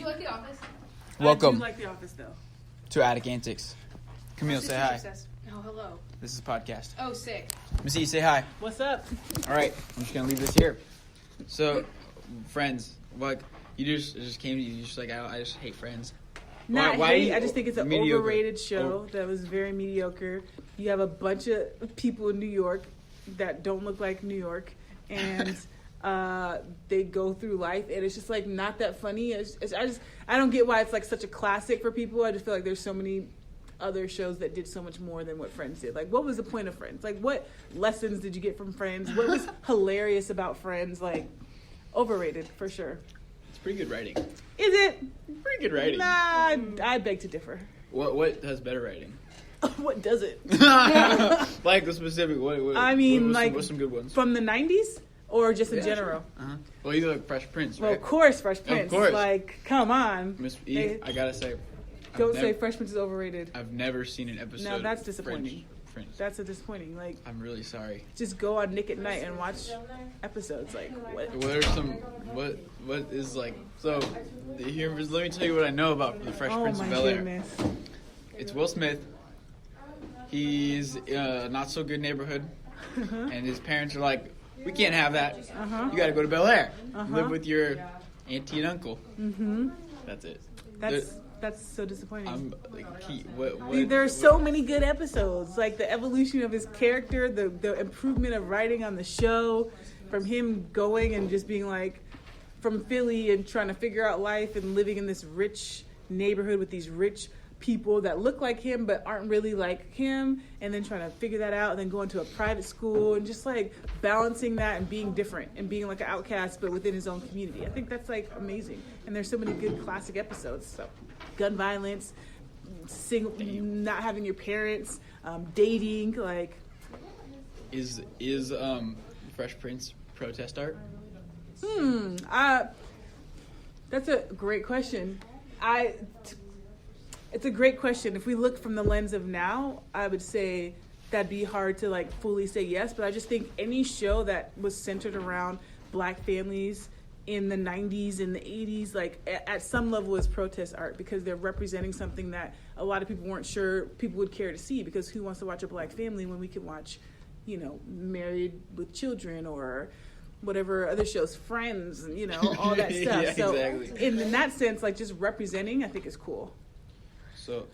you like The Office? Welcome I do like The Office, though. to ANTICS. Camille, say hi. Oh, hello. This is a podcast. Oh, sick. Missy, say hi. What's up? All right, I'm just gonna leave this here. So, Friends, like you just came to you just like I just hate Friends. Not Why hate. you- I just think it's an mediocre. overrated show that was very mediocre. You have a bunch of people in New York that don't look like New York, and they go through life, and it's just like not that funny. I don't get why it's like such a classic for people. I just feel like there's so many other shows that did so much more than what Friends did. Like, what was the point of Friends? Like, what lessons did you get from Friends? What was hilarious about Friends? Like, overrated for sure. It's pretty good writing. Is it? Pretty good writing. Nah, I beg to differ. What has better writing? What does it? Like the specific. What I mean, what's some good ones? From the 90s or just in general? Sure. Uh-huh. Well, you like Fresh Prince, right? Well, of course, Fresh Prince. Of course. Like, come on. Miss E, I gotta say, Don't say Fresh Prince is overrated. I've never seen an episode. No, that's of disappointing. Prince. That's a disappointing. Like, I'm really sorry. just go on Nick at Night and watch episodes. Like, what? What are some? What is like? So, here. Let me tell you what I know about the Fresh Prince of Bel Air. Goodness. It's Will Smith. He's not so good neighborhood, and his parents are like, "We can't have that. You got to go to Bel Air, live with your auntie and uncle." Mm-hmm. That's it. That's so disappointing. There are so many good episodes, like the evolution of his character, the improvement of writing on the show, from him going and just being like from Philly and trying to figure out life and living in this rich neighborhood with these rich people that look like him but aren't really like him, and then trying to figure that out, and then going to a private school and just like balancing that and being different and being like an outcast but within his own community. I think that's like amazing, and there's so many good classic episodes. So gun violence, not having your parents, dating, like is Fresh Prince protest art? That's a great question. It's a great question. If we look from the lens of now, I would say that'd be hard to like fully say yes, but I just think any show that was centered around Black families in the 90s and the 80s, like at some level is protest art, because they're representing something that a lot of people weren't sure people would care to see, because who wants to watch a Black family when we can watch, Married with Children or whatever other shows, Friends, and all that stuff. Yeah, so exactly. in that sense, like just representing, I think is cool. So,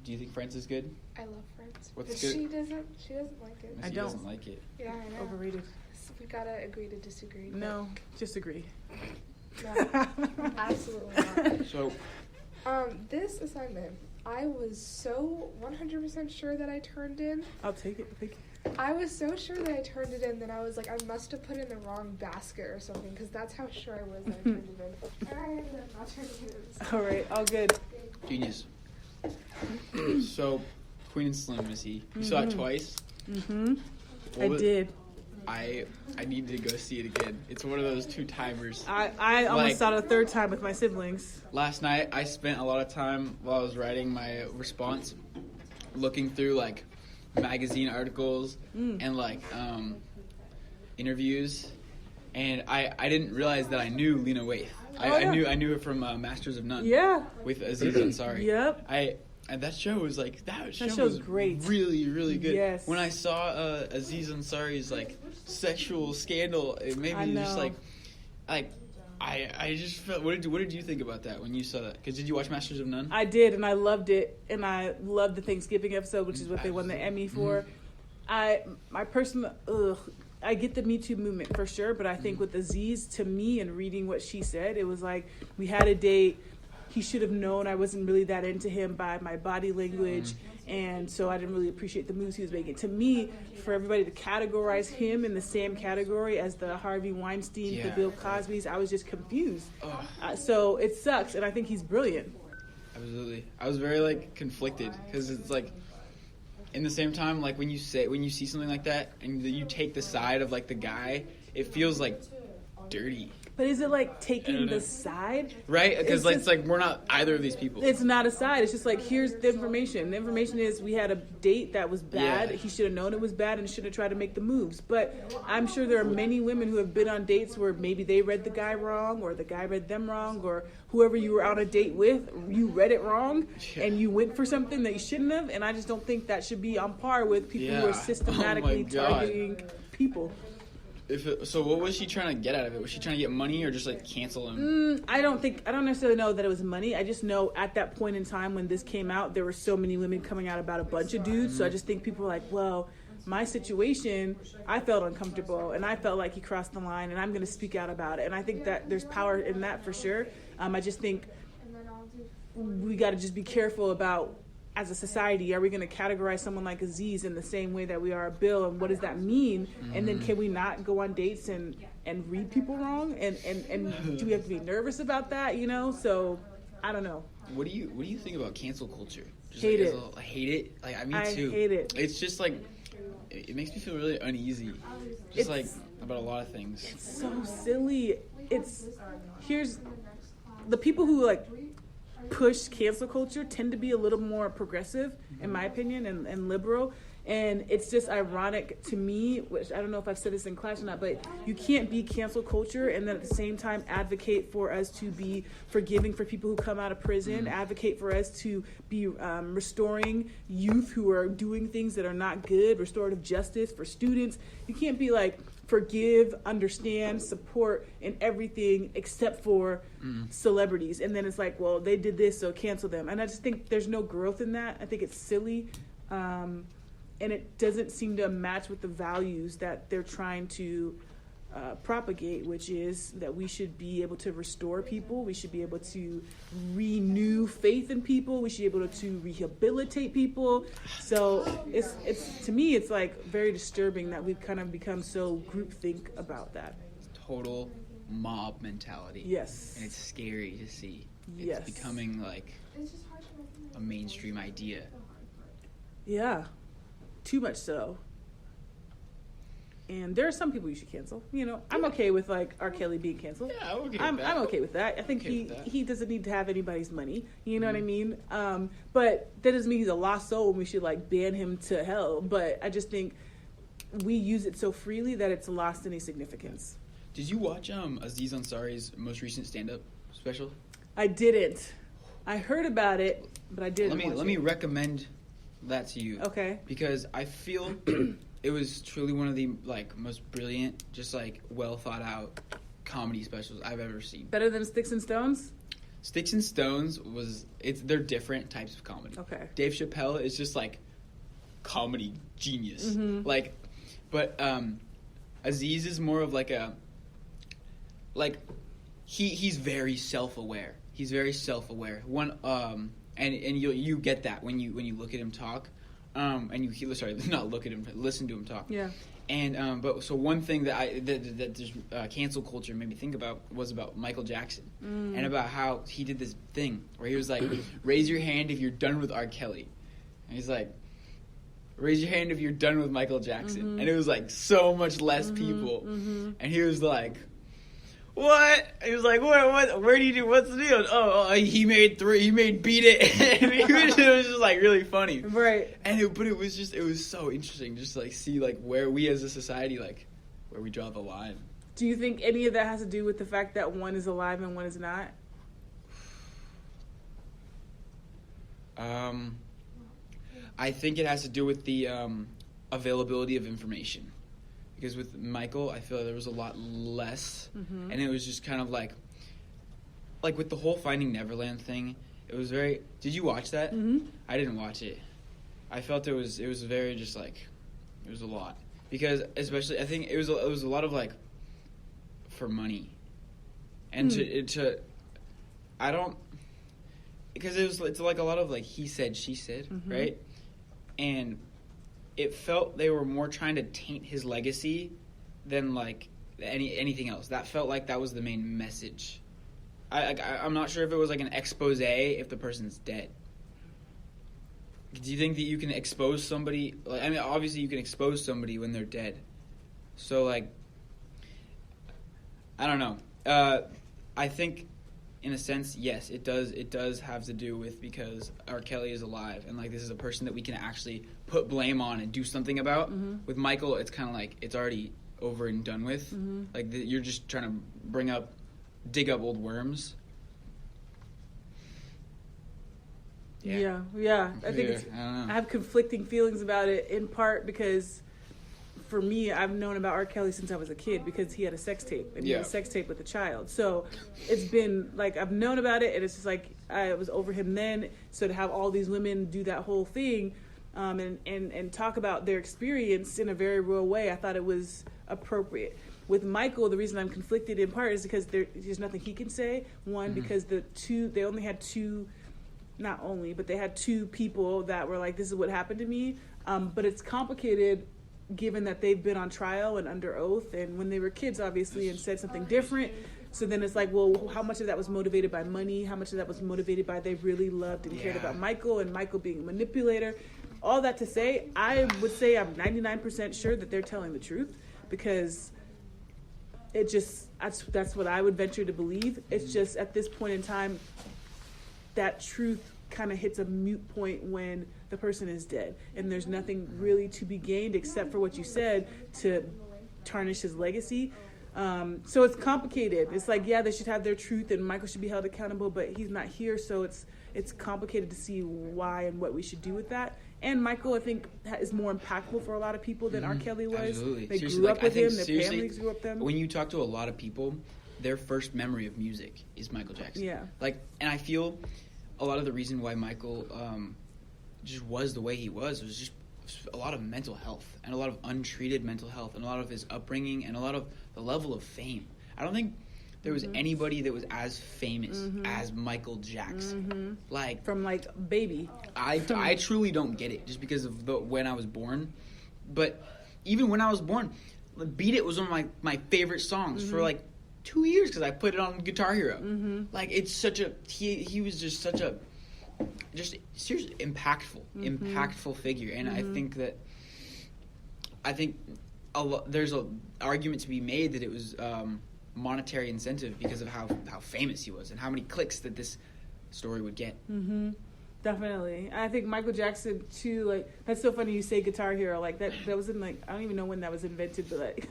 do you think Friends is good? I love Friends. What's But good? She doesn't like it. I She don't. doesn't like it. Yeah, I know. Overrated. So we gotta agree to disagree. but No, just agree. No, absolutely not. So, This assignment, I was so 100% sure that I turned in. I'll take it. Thank you. I was so sure that I turned it in that I was like, I must have put in the wrong basket or something, because that's how sure I was that I turned it in. And I ended up not turning it in. All right, all good. genius. So, Queen and Slim, is he? You saw it twice? Mm-hmm. What I was- did. I need to go see it again. It's one of those 2-timers. I almost Like- saw it a third time with my siblings. Last night, I spent a lot of time while I was writing my response looking through, like, magazine articles and, like, interviews. And I didn't realize that I knew Lena Waithe. I knew her from Masters of None. Yeah. With Aziz Ansari. Yep. And that show was like that show show's was great. really, really good. Yes. When I saw Aziz Ansari's like sexual scandal, it made I me just know. I just felt. What did you think about that when you saw that? Because did you watch Masters of None? I did, and I loved it, and I loved the Thanksgiving episode, which is what they won the Emmy for. I get the Me Too movement for sure, but I think with Aziz, to me, and reading what she said, it was like, we had a date. He should have known I wasn't really that into him by my body language, and so I didn't really appreciate the moves he was making. To me, for everybody to categorize him in the same category as the Harvey Weinstein, the Bill Cosby's, I was just confused. So it sucks, and I think he's brilliant. Absolutely. I was very like conflicted because it's like, in the same time, like when you see something like that and you take the side of like the guy, it feels like dirty. But is it like taking the side? Right? Because it's like we're not either of these people. It's not a side. It's just like, here's the information. The information is we had a date that was bad. Yeah. He should have known it was bad and should have tried to make the moves. But I'm sure there are many women who have been on dates where maybe they read the guy wrong or the guy read them wrong, or whoever you were on a date with, you read it wrong and you went for something that you shouldn't have. And I just don't think that should be on par with people who are systematically targeting people. So what was she trying to get out of it? Was she trying to get money or just like cancel him? I don't necessarily know that it was money. I just know at that point in time when this came out, there were so many women coming out about a bunch of dudes. So I just think people were like, well, my situation, I felt uncomfortable and I felt like he crossed the line and I'm going to speak out about it. And I think that there's power in that for sure. I just think we got to just be careful about, as a society, are we going to categorize someone like Aziz in the same way that we are Bill, and what does that mean? And then can we not go on dates and read people wrong? And do we have to be nervous about that? You know, so I don't know. What do you think about cancel culture? Just hate it. I hate it. Like I too. Hate it. It's just like it makes me feel really uneasy. Just like about a lot of things. It's so silly. Here's the people who like push cancel culture tend to be a little more progressive, in my opinion, and liberal. And it's just ironic to me, which I don't know if I've said this in class or not, but you can't be cancel culture and then at the same time advocate for us to be forgiving for people who come out of prison, advocate for us to be restoring youth who are doing things that are not good, restorative justice for students. You can't be like, forgive, understand, support in everything except for celebrities. And then it's like, well, they did this, so cancel them. And I just think there's no growth in that. I think it's silly. And it doesn't seem to match with the values that they're trying to propagate, which is that we should be able to restore people. We should be able to renew faith in people. We should be able to rehabilitate people. So it's to me, it's like very disturbing that we've kind of become so groupthink about that. Total mob mentality. Yes. And it's scary to see. Yes. It's becoming like a mainstream idea. Yeah. Too much so. And there are some people you should cancel. You know, I'm okay with like R. Kelly being canceled. Yeah, I'm okay with that. I think he doesn't need to have anybody's money. You know what I mean? But that doesn't mean he's a lost soul and we should like ban him to hell. But I just think we use it so freely that it's lost any significance. Did you watch Aziz Ansari's most recent stand-up special? I didn't. I heard about it, but I didn't. Let me recommend that to you. Okay. Because I feel it was truly one of the like most brilliant, just like well thought out comedy specials I've ever seen. Better than Sticks and Stones? Sticks and Stones they're different types of comedy. Okay. Dave Chappelle is just like comedy genius. Mm-hmm. Like, but Aziz is more of like he's very self-aware. He's very self-aware. And you get that when you look at him talk, listen to him talk. Yeah. And but so one thing that cancel culture made me think about was about Michael Jackson and about how he did this thing where he was like, raise your hand if you're done with R. Kelly, and he's like, raise your hand if you're done with Michael Jackson, and it was like so much less people, and he was like, what? He was like, what? Where do you do? What's the deal? Oh, he made 3. He made Beat It. And it was just like really funny, right? And it was so interesting just to like see like where we as a society like where we draw the line. Do you think any of that has to do with the fact that one is alive and one is not? I think it has to do with the availability of information. Because with Michael, I feel like there was a lot less, and it was just kind of like with the whole Finding Neverland thing. It was very. Did you watch that? Mm-hmm. I didn't watch it. I felt it was very just like it was a lot because especially I think it was a lot of like for money, and to I don't because it's like a lot of like he said she said right, and it felt they were more trying to taint his legacy than like anything else. That felt like that was the main message. I'm not sure if it was like an expose if the person's dead. Do you think that you can expose somebody? Like, I mean, obviously you can expose somebody when they're dead. So like, I don't know. I think, in a sense, yes, it does. It does have to do with because R. Kelly is alive, and like this is a person that we can actually put blame on and do something about. Mm-hmm. With Michael, it's kind of like it's already over and done with. Mm-hmm. Like you're just trying to dig up old worms. Yeah. I think I have conflicting feelings about it, in part because for me, I've known about R. Kelly since I was a kid because he had a sex tape, and he had a sex tape with a child. So it's been like I've known about it, and it's just like I was over him then. So to have all these women do that whole thing and talk about their experience in a very real way, I thought it was appropriate. With Michael, the reason I'm conflicted in part is because there's nothing he can say. One, because they only had two. Not only, but they had two people that were like, this is what happened to me. But it's complicated given that they've been on trial and under oath, and when they were kids, obviously, and said something different. So then it's like, well, how much of that was motivated by money? How much of that was motivated by they really loved and cared about Michael, and Michael being a manipulator? All that to say, I would say I'm 99% sure that they're telling the truth, because it just, that's what I would venture to believe. It's just at this point in time, that truth kind of hits a mute point when the person is dead, and there's nothing really to be gained except for what you said to tarnish his legacy. So it's complicated. It's like, yeah, they should have their truth and Michael should be held accountable, but he's not here, so it's complicated to see why and what we should do with that. And Michael, I think, is more impactful for a lot of people than R. Kelly was. Absolutely. They grew up with him, their families grew up with him. When you talk to a lot of people, their first memory of music is Michael Jackson. Yeah. And I feel a lot of the reason why Michael just was the way he was just a lot of mental health, and a lot of untreated mental health, and a lot of his upbringing, and a lot of the level of fame. I don't think there was anybody that was as famous as Michael Jackson. Like, from like baby. I truly don't get it, just because of when I was born. But even when I was born, Beat It was one of my favorite songs for like 2 years, because I put it on Guitar Hero. Like, it's such a he was just such a seriously impactful figure, and I think there's an argument to be made that it was monetary incentive because of how famous he was and how many clicks that this story would get. Definitely. I think Michael Jackson too, like, that's so funny you say Guitar Hero, like that was in, like, I don't even know when that was invented, but like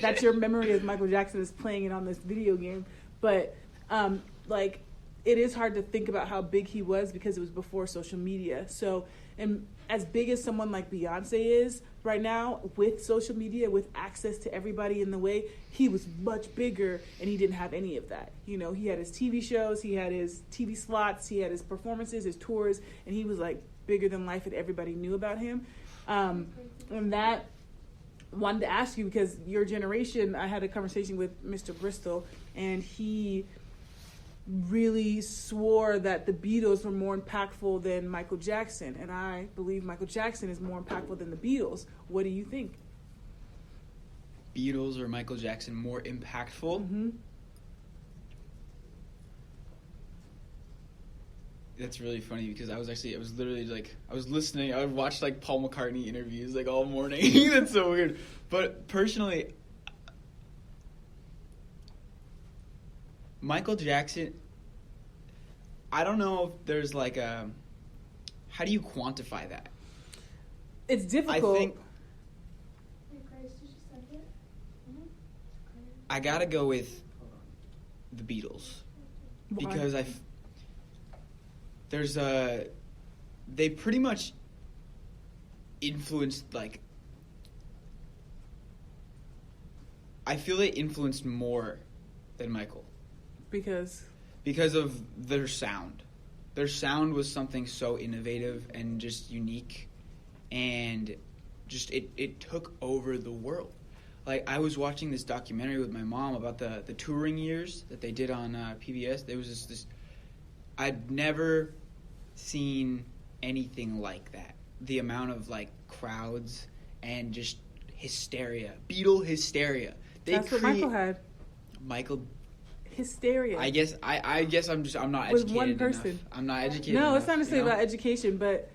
that's your memory of Michael Jackson is playing it on this video game. But like, it is hard to think about how big he was because it was before social media. So, and as big as someone like Beyonce is right now, with social media, with access to everybody in the way, he was much bigger, and he didn't have any of that. You know, he had his TV shows, he had his TV slots, he had his performances, his tours, and he was like bigger than life, and everybody knew about him. And that, wanted to ask you, because your generation, I had a conversation with Mr. Bristol, and he really swore that the Beatles were more impactful than Michael Jackson, and I believe Michael Jackson is more impactful than the Beatles. What do you think? Beatles or Michael Jackson more impactful? That's really funny, because I was literally like, I was listening, I would watch like Paul McCartney interviews like all morning. That's so weird. But personally, Michael Jackson, I don't know if there's like how do you quantify that? It's difficult. I think I gotta go with the Beatles. Why? Because they pretty much influenced, like, I feel they influenced more than Michael. Because of their sound. Their sound was something so innovative and just unique, and just it took over the world. Like, I was watching this documentary with my mom about the touring years that they did on PBS. There was this I'd never seen anything like that. The amount of, like, crowds and just hysteria. Beatle hysteria. That's what Michael had. Michael hysteria. I guess I'm not educated with one person. Enough. I'm not educated. No, enough, it's not necessarily about education, but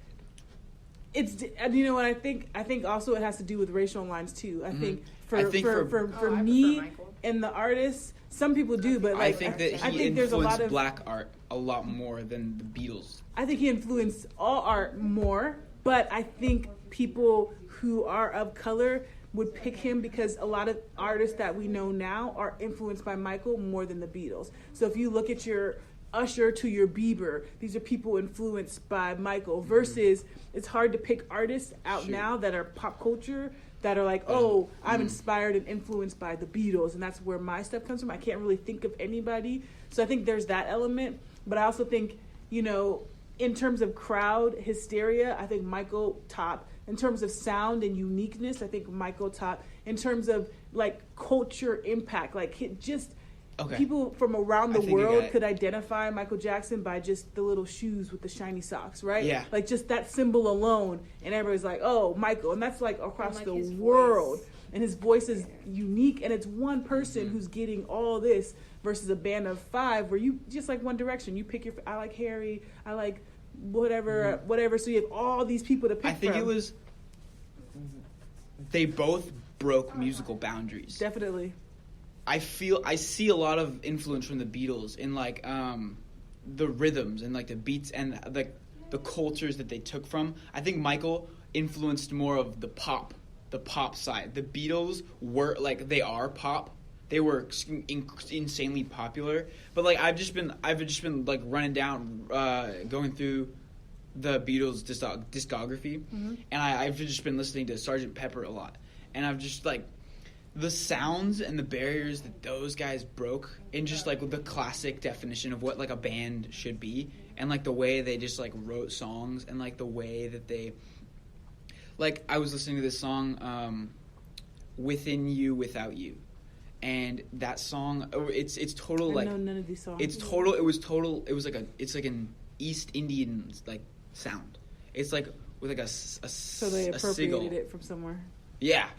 it's, you know what I think. I think also it has to do with racial lines too. I think for me, in the artists. Some people do, but like I think that he influenced black art a lot more than the Beatles. I think he influenced all art more, but I think people who are of color would pick him because a lot of artists that we know now are influenced by Michael more than the Beatles. So if you look at your Usher to your Bieber, these are people influenced by Michael versus it's hard to pick artists out now that are pop culture that are like, oh, I'm inspired and influenced by the Beatles, and that's where my stuff comes from. I can't really think of anybody. So I think there's that element. But I also think, in terms of crowd hysteria, I think Michael top. In terms of sound and uniqueness, I think Michael top. In terms of like culture impact, like people from around the world could identify Michael Jackson by just the little shoes with the shiny socks, right? Yeah. Like just that symbol alone, and everybody's like, oh, Michael. And that's like across the world. Voice. And his voice is unique, and it's one person who's getting all this versus a band of 5 where you just like One Direction. You pick I like Harry, I like whatever. So you have all these people to pick from. I think it was they both broke musical boundaries. Definitely. I see a lot of influence from the Beatles in like the rhythms and like the beats and like the cultures that they took from. I think Michael influenced more of the pop side. The Beatles were like they are pop. They were insanely popular, but like I've just been like running down, going through the Beatles discography, and I've just been listening to Sgt. Pepper a lot, and I've just like the sounds and the barriers that those guys broke in just like the classic definition of what like a band should be, and like the way they just like wrote songs and like the way that they like I was listening to this song Within You Without You. And that song, it's total like. I know none of these songs. It's total. It was total. It was like it's like an East Indian like sound. It's like with like so they appropriated it from somewhere. Yeah,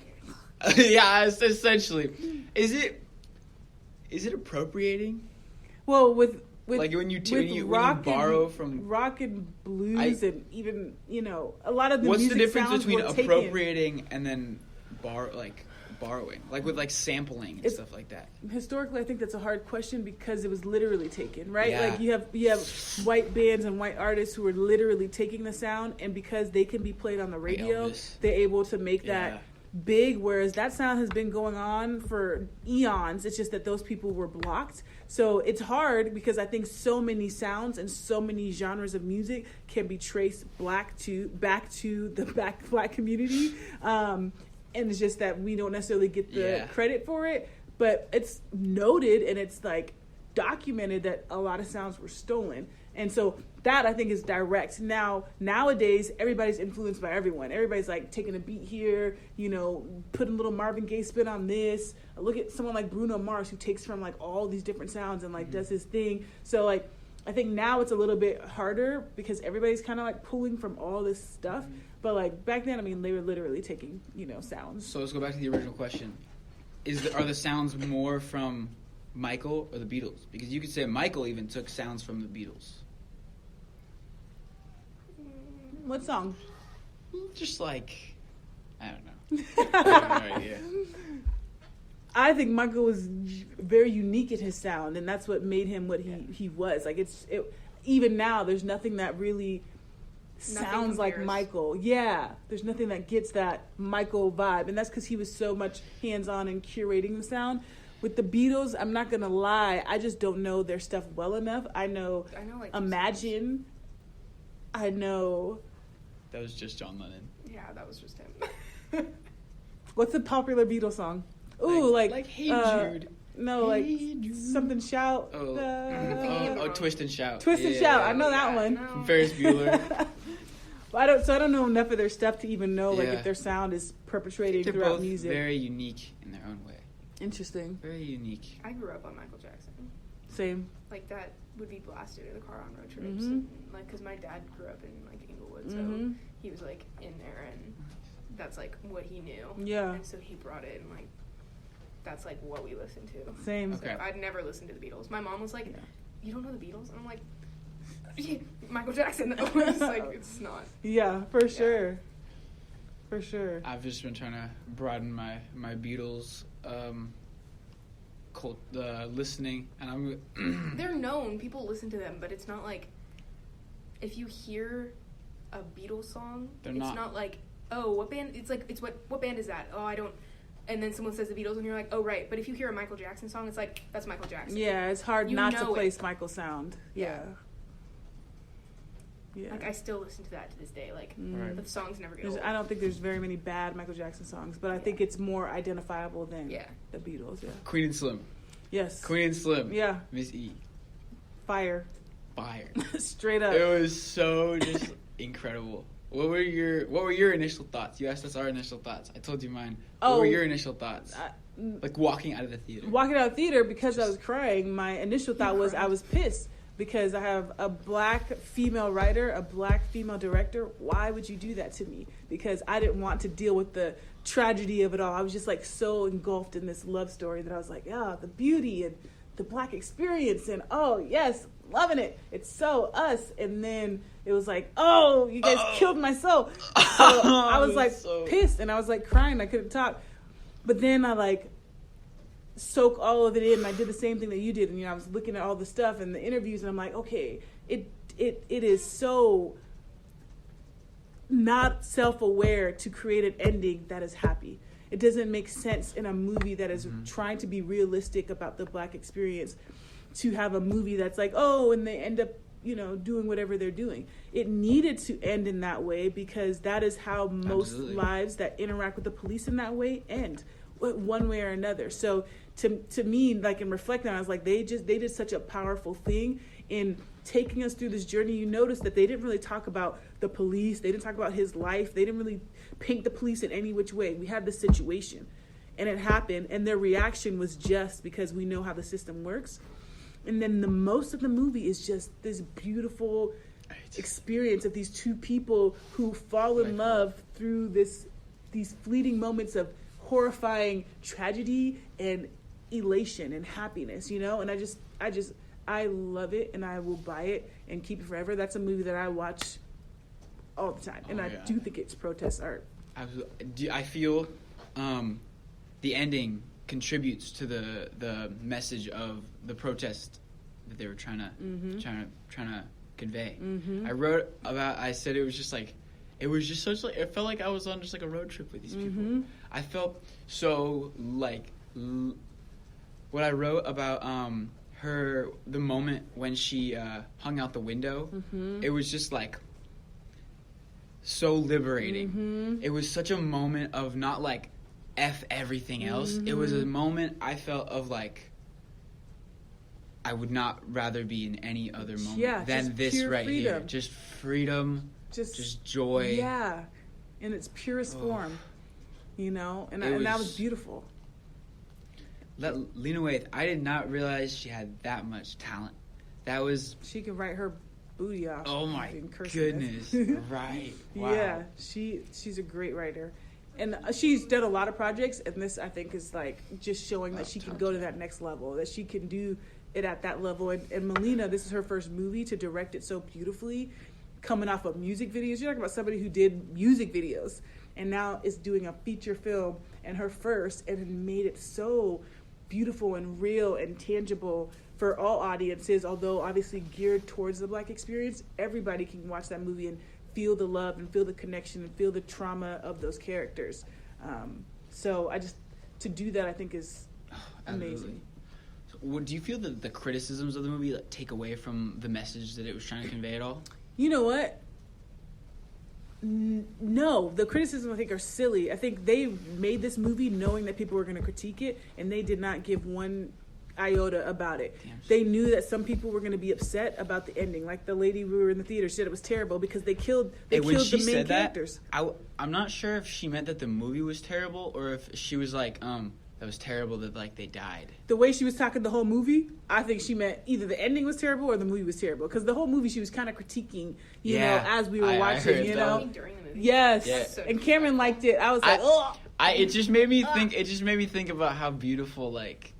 yeah. Essentially, is it appropriating? Well, with like when you borrow from rock and blues and even a lot of the what's music the difference sounds between were appropriating taken. and then borrowing, like with like sampling and stuff like that? Historically, I think that's a hard question because it was literally taken, right? Yeah. Like you have white bands and white artists who are literally taking the sound, and because they can be played on the radio, they're able to make that big, whereas that sound has been going on for eons. It's just that those people were blocked. So it's hard because I think so many sounds and so many genres of music can be traced back to the black community. And it's just that we don't necessarily get the credit for it, but it's noted and it's like documented that a lot of sounds were stolen. And so that I think is direct. Nowadays, everybody's influenced by everyone. Everybody's like taking a beat here, putting a little Marvin Gaye spin on this. Look at someone like Bruno Mars who takes from like all these different sounds and like does his thing. So like, I think now it's a little bit harder because everybody's kind of like pulling from all this stuff. But like back then, I mean, they were literally taking, sounds. So let's go back to the original question. Are the sounds more from Michael or the Beatles? Because you could say Michael even took sounds from the Beatles. What song? Just like, I don't know. I have no idea. I think Michael was very unique in his sound, and that's what made him what he was. Like even now, there's nothing that really sounds like Michael. Yeah, there's nothing that gets that Michael vibe, and that's because he was so much hands-on in curating the sound. With the Beatles, I'm not gonna lie, I just don't know their stuff well enough. I know like Imagine. I know. That was just John Lennon. Yeah, that was just him. What's the popular Beatles song? Ooh, like Hey Jude. No, hey, like Jude. Something shout. Oh, Twist and Shout. Twist and Shout. I know that one. No. From Ferris Bueller. I don't know enough of their stuff to even know like if their sound is perpetuating throughout music. They're very unique in their own way. Interesting. Very unique. I grew up on Michael Jackson. Same. Like that would be blasted in the car on road trips, and, like because my dad grew up in like Inglewood, so he was like in there, and that's like what he knew. Yeah. And so he brought it, and like that's like what we listened to. Same. So I'd never listened to the Beatles. My mom was like, "You don't know the Beatles?" And I'm like, yeah, Michael Jackson. Though. It's like it's not. Yeah, for sure. For sure. I've just been trying to broaden my Beatles listening, and I'm. They're known. People listen to them, but it's not like if you hear a Beatles song, it's not like, oh, what band? It's like what band is that? Oh, I don't. And then someone says the Beatles, and you're like, oh, right. But if you hear a Michael Jackson song, it's like, that's Michael Jackson. Yeah, it's hard not to place Michael sound. Yeah. Like, I still listen to that to this day. Like, the songs never get old. I don't think there's very many bad Michael Jackson songs, but I think it's more identifiable than the Beatles. Yeah. Queen and Slim. Yes. Queen and Slim. Yeah. Miss E. Fire. Straight up. It was so just incredible. What were your initial thoughts? You asked us our initial thoughts. I told you mine. What were your initial thoughts? Like walking out of the theater. Walking out of the theater because I was crying. My initial thought was I was pissed because I have a black female writer, a black female director. Why would you do that to me? Because I didn't want to deal with the tragedy of it all. I was just like so engulfed in this love story that I was like, the beauty and the black experience and yes, loving it. It's so us. And then it was like, you guys killed my soul. So I was like pissed and I was like crying. I couldn't talk. But then I like soak all of it in. I did the same thing that you did. And I was looking at all the stuff and the interviews and I'm like, okay, it is so not self-aware to create an ending that is happy. It doesn't make sense in a movie that is trying to be realistic about the black experience to have a movie that's like, and they end up, doing whatever they're doing. It needed to end in that way because that is how most lives that interact with the police in that way end, one way or another. So to me, like in reflecting, I was like, they did such a powerful thing in taking us through this journey. You notice that they didn't really talk about the police. They didn't talk about his life. They didn't really paint the police in any which way. We had the situation and it happened and their reaction was just because we know how the system works. And then the most of the movie is just this beautiful experience of these two people who fall in love through these fleeting moments of horrifying tragedy and elation and happiness, and I love it and I will buy it and keep it forever. That's a movie that I watch all the time. And I do think it's protest art. I feel the ending contributes to the message of the protest that they were trying to convey. I said it was just like it felt like I was on just like a road trip with these people. I felt so like what I wrote about the moment when she hung out the window. It was just like so liberating. It was such a moment of not like F everything else. It was a moment I felt of like I would not rather be in any other moment than this right freedom. Here. Just freedom, just joy. Yeah, in its purest form, and that was beautiful. Lena Waithe, I did not realize she had that much talent. She could write her booty off. Oh my goodness! Right? Wow. Yeah, she's a great writer. And she's done a lot of projects, and this, I think, is like just showing that she can go to that next level, that she can do it at that level. And Melina, this is her first movie to direct it so beautifully, coming off of music videos. You're talking about somebody who did music videos, and now is doing a feature film, and her first, and it made it so beautiful and real and tangible for all audiences, although obviously geared towards the black experience. Everybody can watch that movie and feel the love and feel the connection and feel the trauma of those characters. So to do that, I think is amazing. So, do you feel that the criticisms of the movie take away from the message that it was trying to convey at all? You know what? No, the criticisms I think are silly. I think they made this movie knowing that people were going to critique it, and they did not give one iota about it. They knew that some people were going to be upset about the ending. Like the lady we were in the theater said it was terrible because they killed the main characters. I'm not sure if she meant that the movie was terrible or if she was like, that was terrible that like they died. The way she was talking the whole movie, I think she meant either the ending was terrible or the movie was terrible. Because the whole movie she was kind of critiquing, you know, as we were watching, you know. During the movie. Yes. Yeah. So and Cameron liked it. I was like, oh. It just made me think. It just made me think about how beautiful like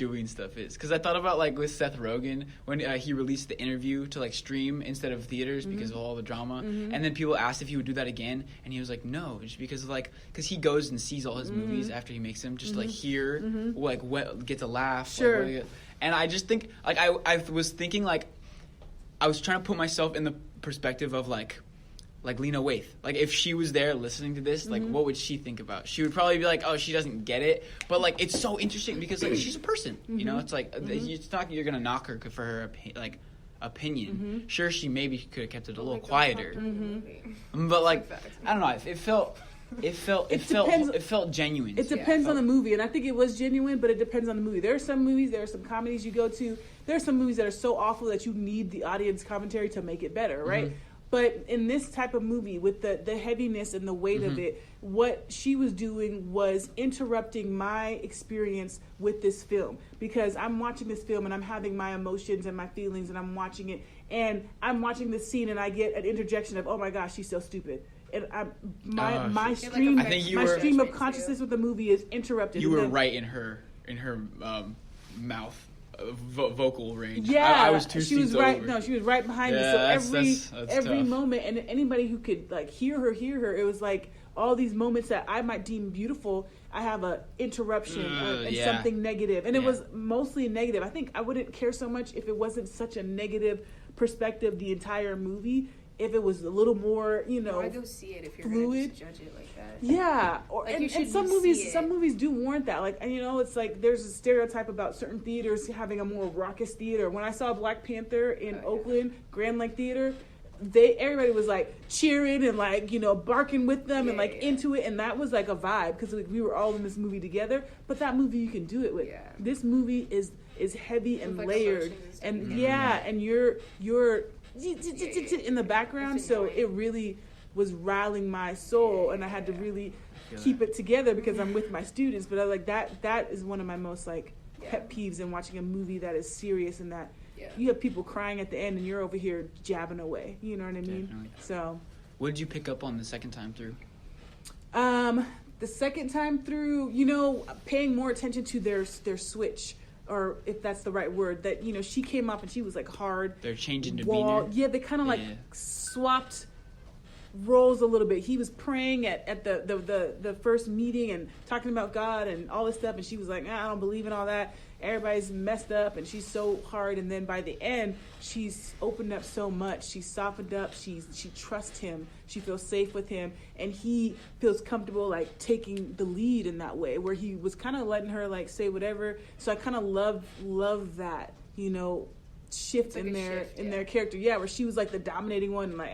doing stuff is. Because I thought about, like, with Seth Rogen, when he released the interview to, like, stream instead of theaters because of all the drama. And then people asked if he would do that again. And he was like, no. Just because, like, because he goes and sees all his movies after he makes them. Just, like, hear, like, get to laugh. Sure. Like, and I just think, like, I was thinking, like, I was trying to put myself in the perspective of, like Lena Waithe. Like, if she was there listening to this, like, what would she think about? She would probably be like, oh, she doesn't get it. But, like, it's so interesting because, like, she's a person. You know, it's like, it's not you're going to knock her for her, like, opinion. Sure, she maybe could have kept it a little quieter. But, like, I don't know. It felt genuine. It depends on the movie, and I think it was genuine, but it depends on the movie. There are some movies, there are some comedies you go to. There are some movies that are so awful that you need the audience commentary to make it better, right? But in this type of movie, with the heaviness and the weight of it, what she was doing was interrupting my experience with this film. Because I'm watching this film and I'm having my emotions and my feelings and I'm watching it. And I'm watching this scene and I get an interjection of, oh my gosh, she's so stupid. And my stream of consciousness with the movie is interrupted. You were right in her mouth. Vocal range. Yeah, I was two seats right. over. No, she was right behind me. So every tough. Moment, and anybody who could like hear her. It was like all these moments that I might deem beautiful. I have a interruption and something negative, and it was mostly negative. I think I wouldn't care so much if it wasn't such a negative perspective the entire movie. If it was a little more, why go see it if you're fluid. Gonna just judge it like that? Yeah, like and some movies do warrant that. Like, and it's like there's a stereotype about certain theaters having a more raucous theater. When I saw Black Panther in Oakland, Grand Lake Theater, everybody was like cheering and like barking with them and like into it, and that was like a vibe because like, we were all in this movie together. But that movie you can do it with. Yeah. This movie is heavy and like layered, and and you're in the background, so it really was riling my soul, and I had to really keep it together because I'm with my students. But I like that is one of my most like pet peeves in watching a movie that is serious and that you have people crying at the end and you're over here jabbing away. You know what I mean? Definitely. So what did you pick up on the second time through? The second time through, paying more attention to their switch. Or if that's the right word, that she came up and she was like hard. They're changing demeanor. Yeah, they kind of like swapped roles a little bit. He was praying at the first meeting and talking about God and all this stuff, and she was like, I don't believe in all that. Everybody's messed up, and she's so hard. And then by the end, she's opened up so much. She's softened up. She trusts him. She feels safe with him, and he feels comfortable like taking the lead in that way, where he was kind of letting her like say whatever. So I kind of love that shift in their character. Yeah, where she was like the dominating one and like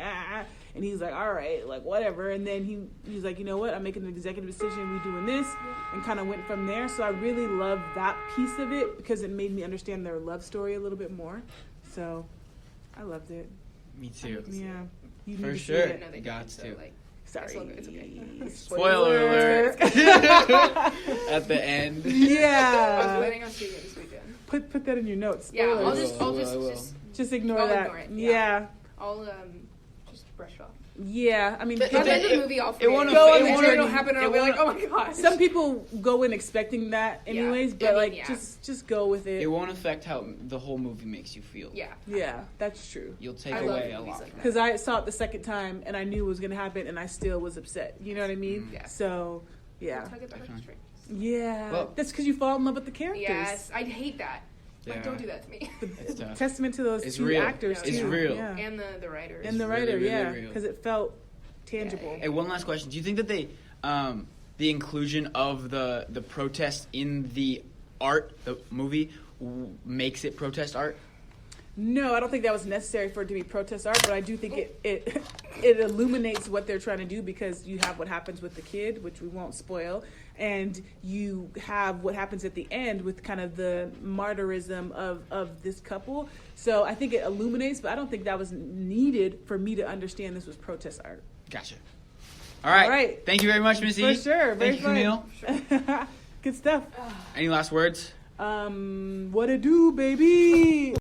and he's like, all right, like whatever. And then he's like, you know what? I'm making an executive decision. We doing this, and kind of went from there. So I really loved that piece of it because it made me understand their love story a little bit more. So I loved it. Me too. Yeah, for sure. Got to. Sorry. It's okay. Spoiler alert. At the end. Yeah. I was planning on seeing it this weekend. Put that in your notes. Spoilers. Yeah, I'll just ignore that. Ignore it. Yeah. I'll just brush off. Yeah, I mean, by the end of the movie, I'll it won't happen, and I'll be like, oh my gosh. Some people go in expecting that, anyways, but just go with it. It won't affect how the whole movie makes you feel. Yeah, that's true. You'll take away a lot. Because I saw it the second time, and I knew it was going to happen, and I still was upset. You know what I mean? Yeah. So, yeah. Yeah. Well, that's because you fall in love with the characters. Yes, I hate that. Like, don't do that to me. Testament to those two actors, too. It's real. Yeah. And the writer. And the writer, really because it felt tangible. Hey, one last question. Do you think that they, the inclusion of the protest in the art, the movie, makes it protest art? No, I don't think that was necessary for it to be protest art, but I do think it illuminates what they're trying to do because you have what happens with the kid, which we won't spoil, and you have what happens at the end with kind of the martyrism of this couple. So I think it illuminates, but I don't think that was needed for me to understand this was protest art. Gotcha. All right. Thank you very much, Missy. For sure. Thank you, Camille. Good stuff. Any last words? What it do, baby?